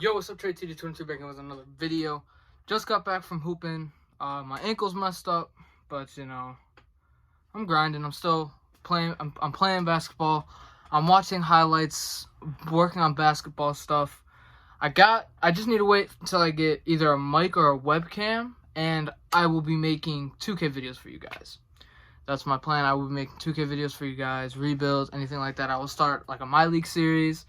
Yo, what's up, Trey TD22 back with another video. Just got back from hooping. My ankle's messed up, but you know, I'm grinding. I'm still playing. I'm playing basketball. I'm watching highlights, working on basketball stuff. I just need to wait until I get either a mic or a webcam, and I will be making 2K videos for you guys. That's my plan. I will be making 2K videos for you guys, rebuilds, anything like that. I will start like a myleague series.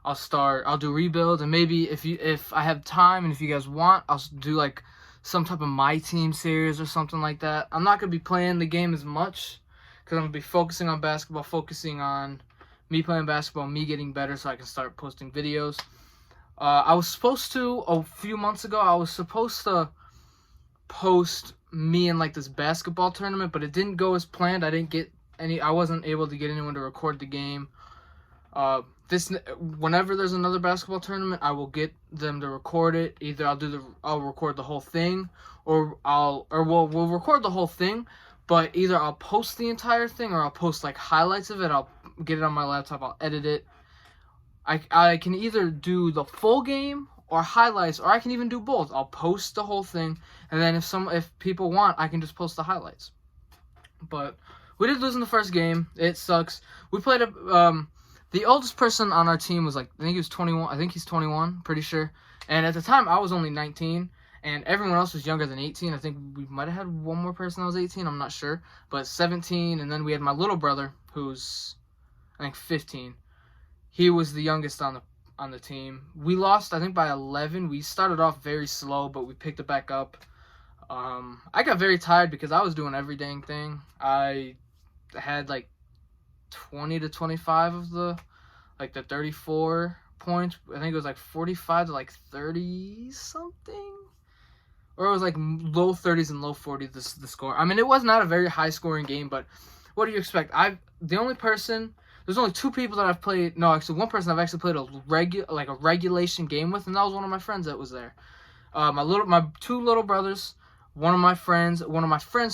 I'll do rebuilds, and maybe if I have time and if you guys want, I'll do like some type of myteam series or something like that. I'm not gonna be playing the game as much because I'm gonna be focusing on basketball, focusing on me playing basketball, me getting better, so I can start posting videos. I was supposed to a few months ago. I was supposed to post me in like this basketball tournament, but it didn't go as planned. I wasn't able to get anyone to record the game. Whenever there's another basketball tournament, I will get them to record it. Either I'll record the whole thing, or we'll record the whole thing, but either I'll post the entire thing or I'll post like highlights of it. I'll get it on my laptop, I'll edit it. I can either do the full game or highlights, or I can even do both. I'll post the whole thing, and then if people want, I can just post the highlights. But we did lose in the first game. It sucks. We played the oldest person on our team was like, I think he was 21. I think he's 21, pretty sure. And at the time, I was only 19, and everyone else was younger than 18. I think we might have had one more person that was 18. I'm not sure, but 17. And then we had my little brother, who's I think 15. He was the youngest on the team. We lost, I think, by 11. We started off very slow, but we picked it back up. I got very tired because I was doing every dang thing. I had like 20 to 25 of the 34 points. I think it was like 45 to like 30 something, or it was like low 30s and low 40s the score. I mean, it was not a very high scoring game, but what do you expect? There's only two people that I've played. No, actually, one person I've actually played a regulation game with, and that was one of my friends that was there. My two little brothers, one of my friends'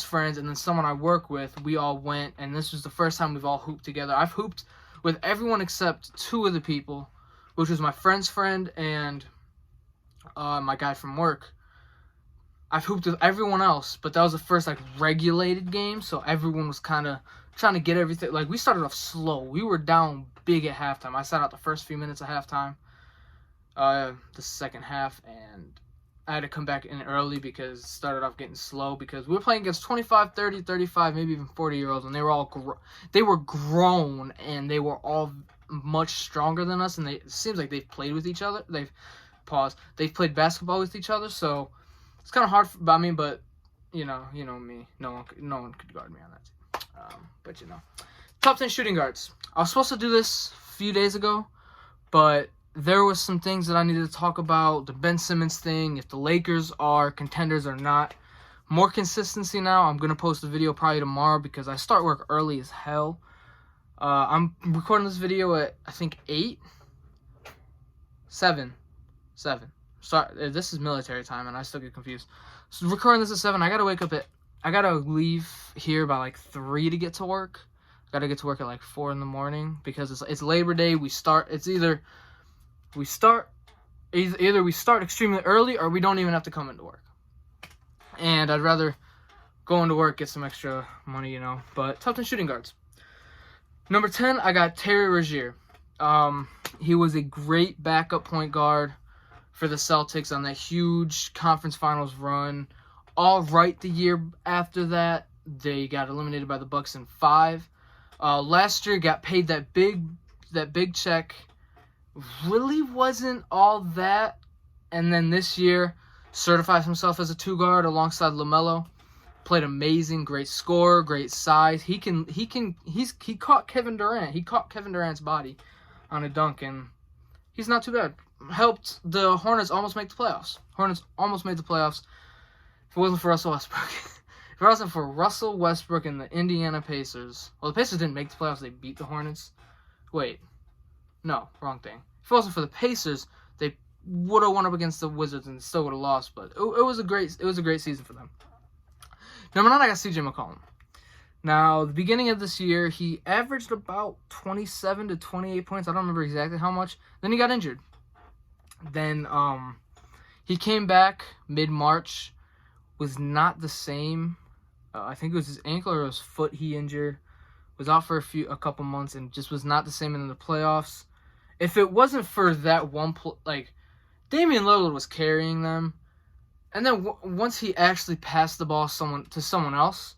friends, and then someone I work with. We all went, and this was the first time we've all hooped together. I've hooped with everyone except two of the people, which was my friend's friend and my guy from work. I've hooped with everyone else, but that was the first like regulated game, so everyone was kind of trying to get everything. Like, we started off slow. We were down big at halftime. I sat out the first few minutes of halftime, the second half, and I had to come back in early because it started off getting slow because we were playing against 25, 30, 35, maybe even 40-year-olds, and they were grown, and they were all much stronger than us, and it seems like they've played with each other. They've played basketball with each other, so it's kind of hard by me, but you know me. No one could guard me on that team. But top 10 shooting guards. I was supposed to do this a few days ago, but there was some things that I needed to talk about. The Ben Simmons thing, if the Lakers are contenders or not. More consistency now. I'm going to post a video probably tomorrow because I start work early as hell. I'm recording this video at, I think, 7. Sorry, this is military time, and I still get confused. So recording this at 7. I gotta leave here by like 3 to get to work. I gotta get to work at like 4 in the morning because it's Labor Day. Either we start extremely early or we don't even have to come into work. And I'd rather go into work, get some extra money, But top 10 shooting guards. Number 10, I got Terry Rozier. He was a great backup point guard for the Celtics on that huge conference finals run. All right, the year after that, they got eliminated by the Bucks in 5. Last year, got paid that big check. Really wasn't all that. And then this year, certified himself as a 2-guard alongside LaMelo. Played amazing, great scorer, great size. He caught Kevin Durant. He caught Kevin Durant's body on a dunk, and he's not too bad. Helped the Hornets almost make the playoffs. If it wasn't for Russell Westbrook. If it wasn't for Russell Westbrook and the Indiana Pacers. Well, the Pacers didn't make the playoffs. They beat the Hornets. Wait. No, wrong thing. If it wasn't for the Pacers, they would have won up against the Wizards and still would have lost. But it was a great season for them. Number 9, I got CJ McCollum. Now, the beginning of this year, he averaged about 27 to 28 points. I don't remember exactly how much. Then he got injured. Then he came back mid-March, was not the same. I think it was his ankle or his foot he injured. Was out for a couple months and just was not the same in the playoffs. If it wasn't for that one Damian Lillard was carrying them, and then once he actually passed the ball to someone else,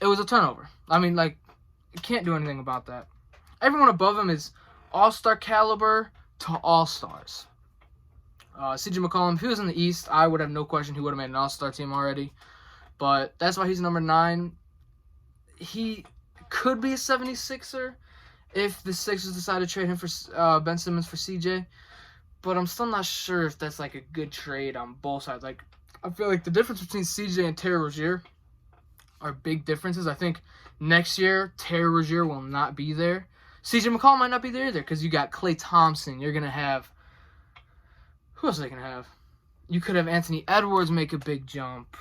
it was a turnover. I mean, you can't do anything about that. Everyone above him is all-star caliber to all-stars. CJ McCollum, if he was in the East, I would have no question he would have made an all-star team already. But that's why he's number 9. He could be a 76er if the Sixers decide to trade him for Ben Simmons for CJ. But I'm still not sure if that's a good trade on both sides. I feel like the difference between CJ and Terry Rozier are big differences. I think next year, Terry Rozier will not be there. CJ McCollum might not be there either because you got Klay Thompson. You're going to have... Who else are they going to have? You could have Anthony Edwards make a big jump.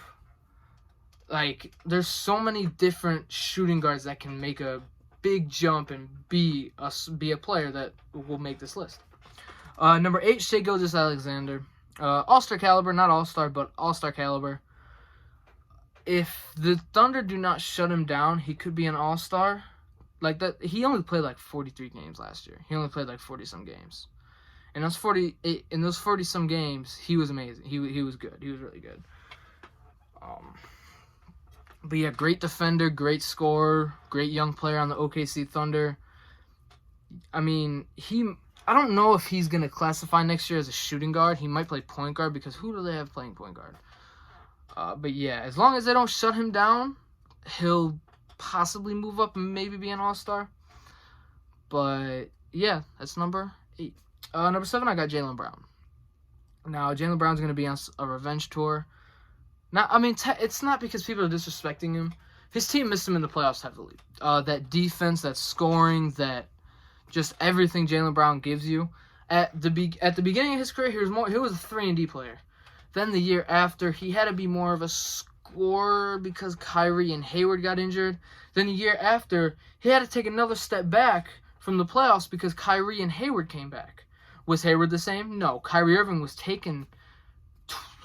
There's so many different shooting guards that can make a big jump and be a player that will make this list. Number 8, Shai Gilgeous-Alexander. All-star caliber, not all-star, but all-star caliber. If the Thunder do not shut him down, he could be an all-star. That. He only played 43 games last year. He only played 40-some games. In those 40-some games, he was amazing. He was good. He was really good. But yeah, great defender, great scorer, great young player on the OKC Thunder. I mean, I don't know if he's going to classify next year as a shooting guard. He might play point guard because who do they have playing point guard? But yeah, as long as they don't shut him down, he'll possibly move up and maybe be an all-star. But yeah, that's number 8. Number 7, I got Jaylen Brown. Now, Jaylen Brown's going to be on a revenge tour. Now, I mean, it's not because people are disrespecting him. His team missed him in the playoffs heavily. That defense, that scoring, that just everything Jaylen Brown gives you. At the beginning of his career, he was a 3-and-D player. Then the year after, he had to be more of a scorer because Kyrie and Hayward got injured. Then the year after, he had to take another step back from the playoffs because Kyrie and Hayward came back. Was Hayward the same? No. Kyrie Irving was taking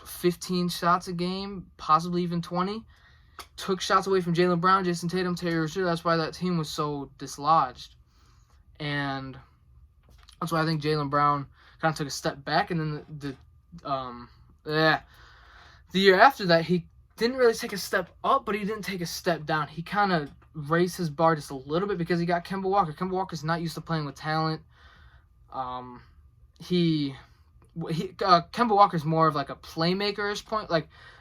15 shots a game, possibly even 20. Took shots away from Jaylen Brown, Jason Tatum, Terry Rozier. That's why that team was so dislodged. And that's why I think Jaylen Brown kind of took a step back. And then the year after that, he didn't really take a step up, but he didn't take a step down. He kind of raised his bar just a little bit because he got Kemba Walker. Kemba Walker's not used to playing with talent. Kemba Walker's more of a playmaker-ish point.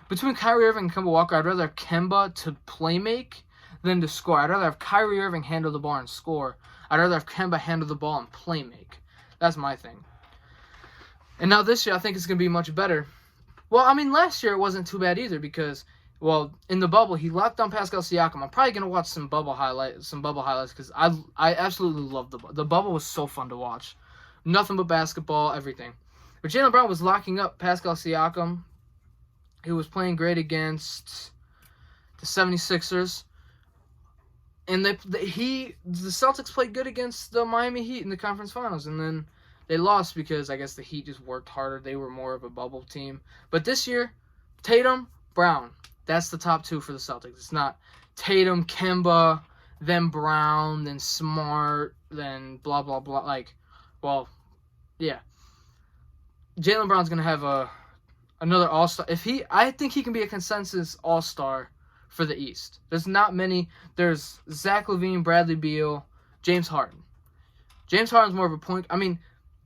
Between Kyrie Irving and Kemba Walker, I'd rather have Kemba to playmake than to score. I'd rather have Kyrie Irving handle the ball and score. I'd rather have Kemba handle the ball and playmake. That's my thing. And now this year, I think it's going to be much better. Well, I mean, last year it wasn't too bad either because, in the bubble, he locked down Pascal Siakam. I'm probably going to watch some bubble highlights because I absolutely love the bubble. The bubble was so fun to watch. Nothing but basketball, everything. But Jaylen Brown was locking up Pascal Siakam. He was playing great against the 76ers. And the Celtics played good against the Miami Heat in the conference finals. And then they lost because I guess the Heat just worked harder. They were more of a bubble team. But this year, Tatum, Brown. That's the top 2 for the Celtics. It's not Tatum, Kemba, then Brown, then Smart, then blah, blah, blah. Yeah. Jaylen Brown's going to have another all-star. I think he can be a consensus all-star for the East. There's not many. There's Zach LaVine, Bradley Beal, James Harden. James Harden's more of a point. I mean,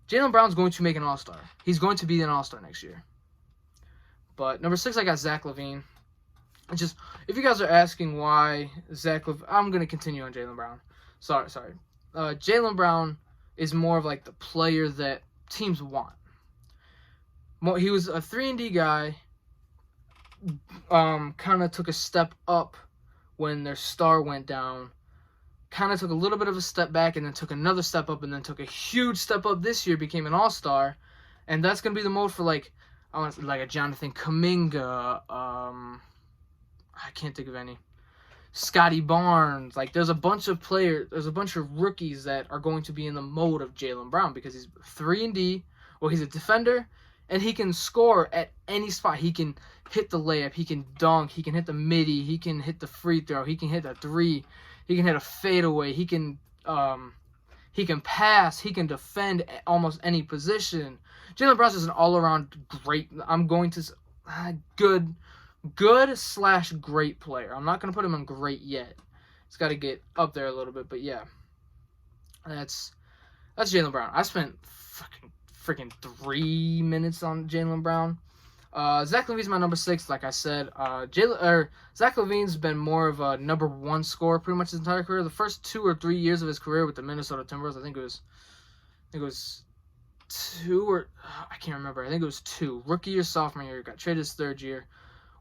Jaylen Brown's going to make an all-star. He's going to be an all-star next year. But number 6, I got Zach LaVine. It's just, if you guys are asking why Zach LaVine, I'm going to continue on Jaylen Brown. Sorry. Jaylen Brown is more of the player that teams want. He was a 3-and-D guy. Kind of took a step up when their star went down. Kind of took a little bit of a step back and then took another step up and then took a huge step up this year, became an all-star. And that's going to be the mode for a Jonathan Kuminga. I can't think of any. Scotty Barnes. There's a bunch of players, there's a bunch of rookies that are going to be in the mode of Jaylen Brown because he's 3-and-D Well, he's a defender, and he can score at any spot. He can hit the layup. He can dunk. He can hit the midi. He can hit the free throw. He can hit a three. He can hit a fadeaway. He can pass. He can defend at almost any position. Jaylen Brown is an all-around great. I'm going to good / great player. I'm not going to put him on great yet. He's got to get up there a little bit, but yeah, that's Jaylen Brown. I spent freaking 3 minutes on Jaylen Brown. Zach LaVine's my number 6, like I said. Zach LaVine's been more of a number 1 scorer pretty much his entire career. The first 2 or 3 years of his career with the Minnesota Timberwolves, I think it was 2 or I can't remember. I think it was 2. Rookie year, sophomore year, got traded his 3rd year,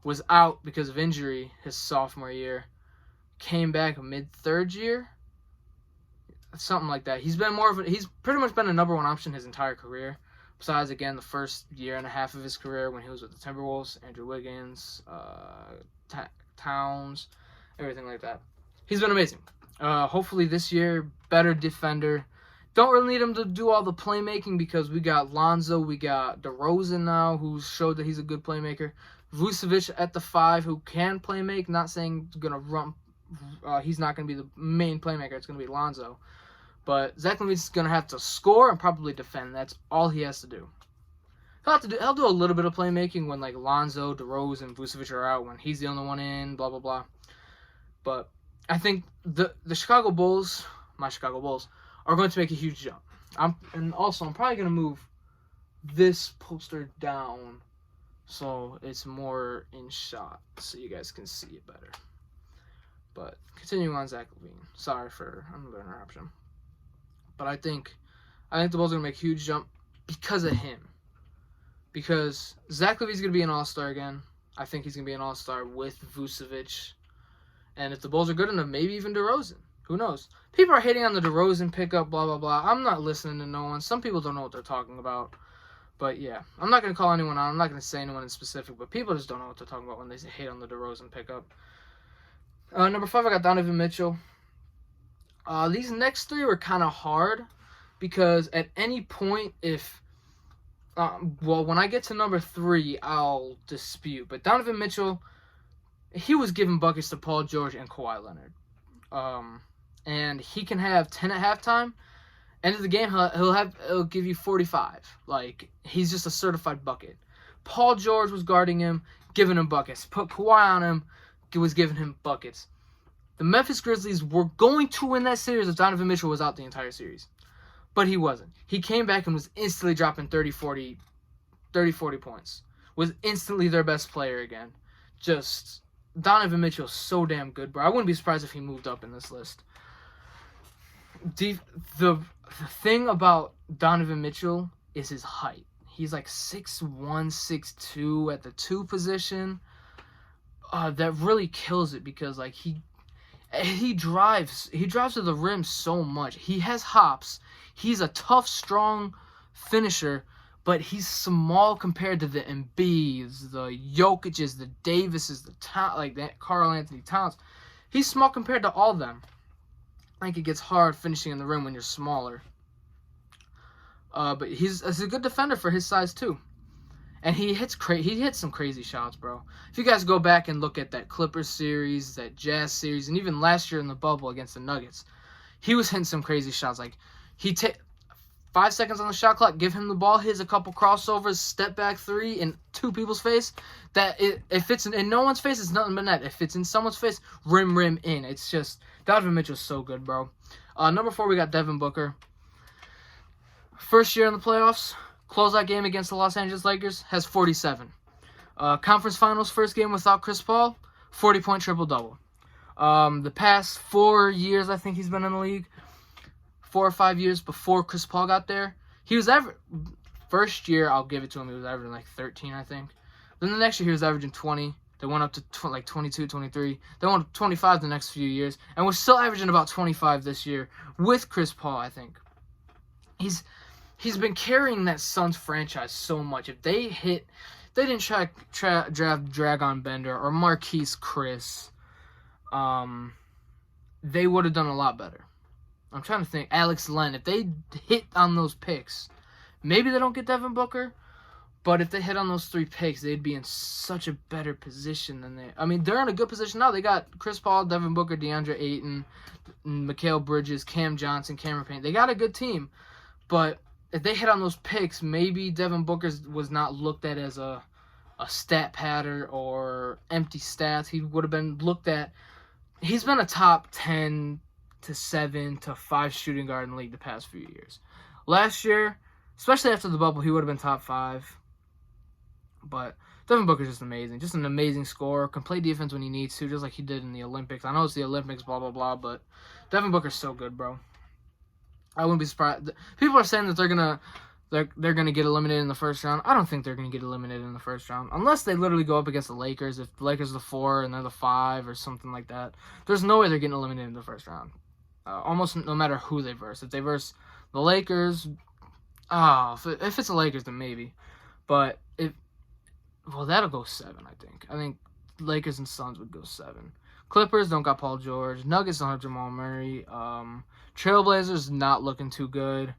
was out because of injury his sophomore year, came back mid-3rd year, something like that. He's pretty much been a number 1 option his entire career. Besides, again, the first year and a half of his career when he was with the Timberwolves, Andrew Wiggins, Towns, everything like that. He's been amazing. Hopefully this year, better defender. Don't really need him to do all the playmaking because we got Lonzo, we got DeRozan now, who showed that he's a good playmaker. Vucevic at the 5, who can playmake. Not saying he's gonna run. He's not gonna be the main playmaker. It's gonna be Lonzo. But Zach LaVine's going to have to score and probably defend. That's all he has to do. He'll do a little bit of playmaking when, like, Lonzo, DeRozan, and Vucevic are out, when he's the only one in, blah, blah, blah. But I think the Chicago Bulls, my Chicago Bulls, are going to make a huge jump. I'm probably going to move this poster down so it's more in shot so you guys can see it better. But continuing on Zach LaVine. Sorry for another interruption. But I think the Bulls are going to make a huge jump because of him. Because Zach LaVine's going to be an all-star again. I think he's going to be an all-star with Vucevic. And if the Bulls are good enough, maybe even DeRozan. Who knows? People are hating on the DeRozan pickup, blah, blah, blah. I'm not listening to no one. Some people don't know what they're talking about. But yeah, I'm not going to call anyone out. I'm not going to say anyone in specific. But people just don't know what they're talking about when they hate on the DeRozan pickup. Number 5, I got Donovan Mitchell. These next 3 were kind of hard because at any point, when I get to number 3, I'll dispute. But Donovan Mitchell, he was giving buckets to Paul George and Kawhi Leonard. And he can have 10 at halftime. End of the game, he'll give you 45. Like, he's just a certified bucket. Paul George was guarding him, giving him buckets. Put Kawhi on him, was giving him buckets. The Memphis Grizzlies were going to win that series if Donovan Mitchell was out the entire series. But he wasn't. He came back and was instantly dropping 30-40 points. Was instantly their best player again. Just, Donovan Mitchell's so damn good, bro. I wouldn't be surprised if he moved up in this list. The thing about Donovan Mitchell is his height. He's like 6'1", 6'2" at the 2 position. That really kills it because, like, he drives to the rim so much. He has hops. He's a tough, strong finisher, but he's small compared to the Embiids, the Jokic's, the Davises, the Karl Anthony Towns. He's small compared to all of them. I think it gets hard finishing in the rim when you're smaller. But he's a good defender for his size too. And he hits some crazy shots, bro. If you guys go back and look at that Clippers series, that Jazz series, and even last year in the bubble against the Nuggets, he was hitting some crazy shots. Like, he take 5 seconds on the shot clock, give him the ball, hits a couple crossovers, step back 3 in 2 people's face. That if it's in no one's face, it's nothing but net. If it's in someone's face, rim in. It's just, Donovan Mitchell's so good, bro. Number 4, we got Devin Booker. First year in the playoffs. Closeout game against the Los Angeles Lakers, has 47. Conference Finals first game without Chris Paul, 40-point triple-double. The past 4 years I think he's been in the league, 4 or 5 years before Chris Paul got there, he was first year, I'll give it to him, he was averaging like 13, I think. Then the next year he was averaging 20. They went up to like 22, 23. They went up to 25 the next few years. And we're still averaging about 25 this year with Chris Paul, I think. He's been carrying that Suns franchise so much. If they didn't draft Dragon Bender or Marquise Chris, they would have done a lot better. I'm trying to think. Alex Len, if they hit on those picks, Maybe they don't get Devin Booker, but if they hit on those 3 picks, they'd be in such a better position than they. I mean, they're in a good position now. They got Chris Paul, Devin Booker, DeAndre Ayton, Mikal Bridges, Cam Johnson, Cameron Payne. They got a good team, but if they hit on those picks, maybe Devin Booker was not looked at as a stat patter or empty stats. He would have been looked at. He's been a top 10 to 7 to 5 shooting guard in the league the past few years. Last year, especially after the bubble, he would have been top 5. But Devin Booker's just amazing. Just an amazing scorer. Can play defense when he needs to, just like he did in the Olympics. I know it's the Olympics, blah, blah, blah, but Devin Booker's so good, bro. I wouldn't be surprised. People are saying that they're gonna get eliminated in the first round. I don't think they're gonna get eliminated in the first round unless they literally go up against the Lakers. If the Lakers are the 4 and they're the 5 or something like that, there's no way they're getting eliminated in the first round. Almost no matter who they verse. If they verse the Lakers, if it's the Lakers, then maybe. But that'll go 7. I think Lakers and Suns would go 7. Clippers don't got Paul George. Nuggets don't have Jamal Murray. Trailblazers not looking too good.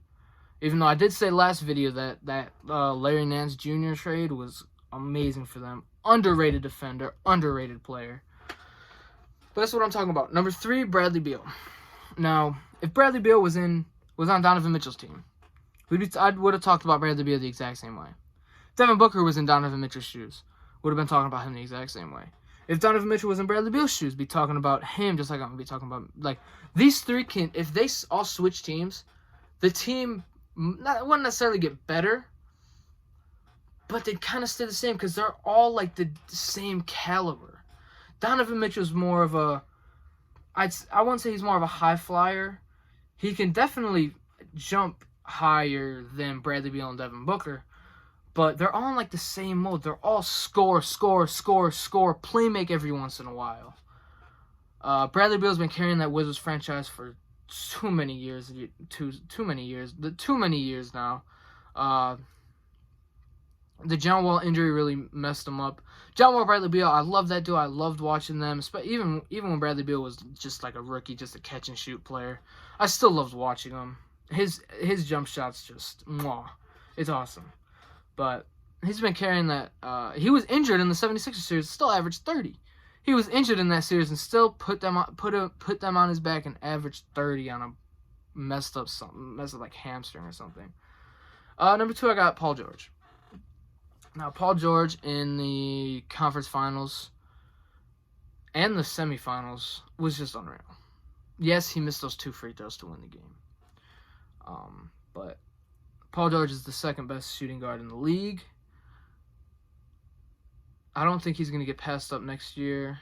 Even though I did say last video that Larry Nance Jr. trade was amazing for them. Underrated defender, underrated player. But that's what I'm talking about. Number 3, Bradley Beal. Now, if Bradley Beal was on Donovan Mitchell's team, I would have talked about Bradley Beal the exact same way. Devin Booker was in Donovan Mitchell's shoes, would have been talking about him the exact same way. If Donovan Mitchell was in Bradley Beal's shoes, be talking about him just like I'm going to be talking about. Like, these 3 if they all switch teams, the team wouldn't necessarily get better, but they'd kind of stay the same because they're all like the same caliber. Donovan Mitchell's more of a, I wouldn't say he's more of a high flyer. He can definitely jump higher than Bradley Beal and Devin Booker, but they're all in like the same mode. They're all score, play-make every once in a while. Bradley Beal's been carrying that Wizards franchise for too many years now. The John Wall injury really messed him up. John Wall, Bradley Beal, I love that duo. I loved watching them. Even when Bradley Beal was just like a rookie, just a catch and shoot player, I still loved watching him. His jump shot's just it's awesome. But he's been carrying that. He was injured in the 76ers series, still averaged 30. He was injured in that series and still put them on his back and averaged 30 on a messed up like hamstring or something. Number 2, I got Paul George. Now, Paul George in the conference finals and the semifinals was just unreal. Yes, he missed those 2 free throws to win the game. But Paul George is the 2nd best shooting guard in the league. I don't think he's going to get passed up next year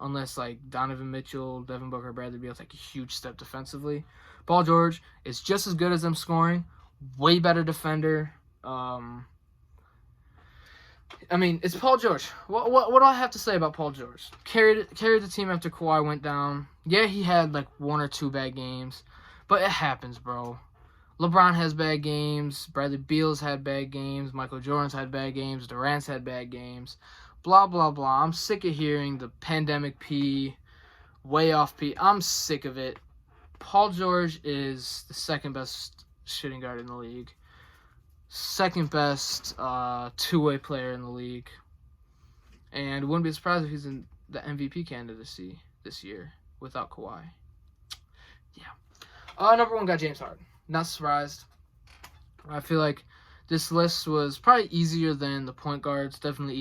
unless like Donovan Mitchell, Devin Booker, Bradley Beal take a huge step defensively. Paul George is just as good as them scoring, way better defender. I mean, it's Paul George. What do I have to say about Paul George? Carried the team after Kawhi went down. Yeah, he had like 1 or 2 bad games, but it happens, bro. LeBron has bad games. Bradley Beal's had bad games. Michael Jordan's had bad games. Durant's had bad games. Blah, blah, blah. I'm sick of hearing the pandemic P, way off P. I'm sick of it. Paul George is the 2nd best shooting guard in the league. 2nd best two-way player in the league. And wouldn't be surprised if he's in the MVP candidacy this year without Kawhi. Yeah. Number 1 got James Harden. Not surprised. I feel like this list was probably easier than the point guards. Definitely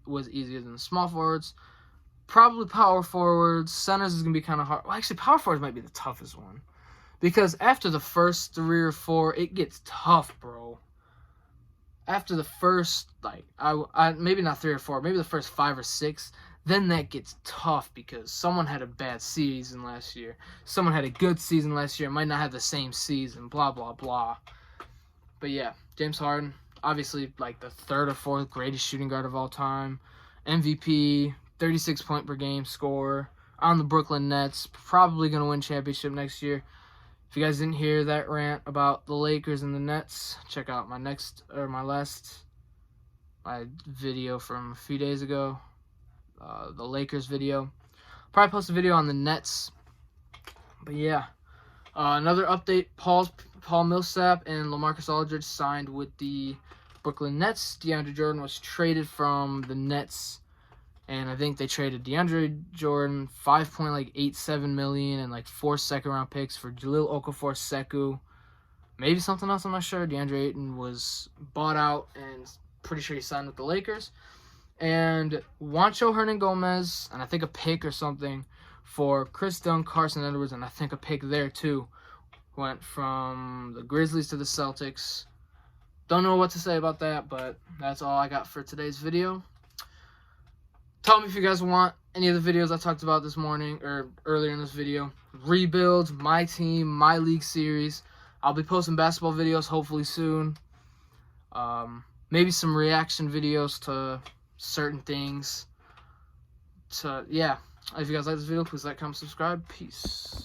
was easier than the small forwards. Probably power forwards. Centers is going to be kind of hard. Well, actually, power forwards might be the toughest one. Because after the first 3 or 4, it gets tough, bro. After the first, maybe not 3 or 4, maybe the first 5 or 6, then that gets tough because someone had a bad season last year. Someone had a good season last year. Might not have the same season, blah, blah, blah. But yeah, James Harden, obviously like the 3rd or 4th greatest shooting guard of all time. MVP, 36 point per game scorer. On the Brooklyn Nets, probably going to win championship next year. If you guys didn't hear that rant about the Lakers and the Nets, check out my video from a few days ago. The Lakers video. Probably post a video on the Nets. But yeah. Another update: Paul Millsap and LaMarcus Aldridge signed with the Brooklyn Nets. DeAndre Jordan was traded from the Nets, and I think they traded DeAndre Jordan $5.87 million and like 4 second-round picks for Jahlil Okafor-Sekou. Maybe something else, I'm not sure. DeAndre Ayton was bought out and pretty sure he signed with the Lakers. And Juancho Hernan-Gomez, and I think a pick or something for Chris Dunn, Carson Edwards, and I think a pick there too, went from the Grizzlies to the Celtics. Don't know what to say about that, but that's all I got for today's video. Tell me if you guys want any of the videos I talked about this morning or earlier in this video. Rebuilds, my team, my league series. I'll be posting basketball videos hopefully soon. Maybe some reaction videos to certain things. So, yeah. If you guys like this video, please like, comment, subscribe. Peace.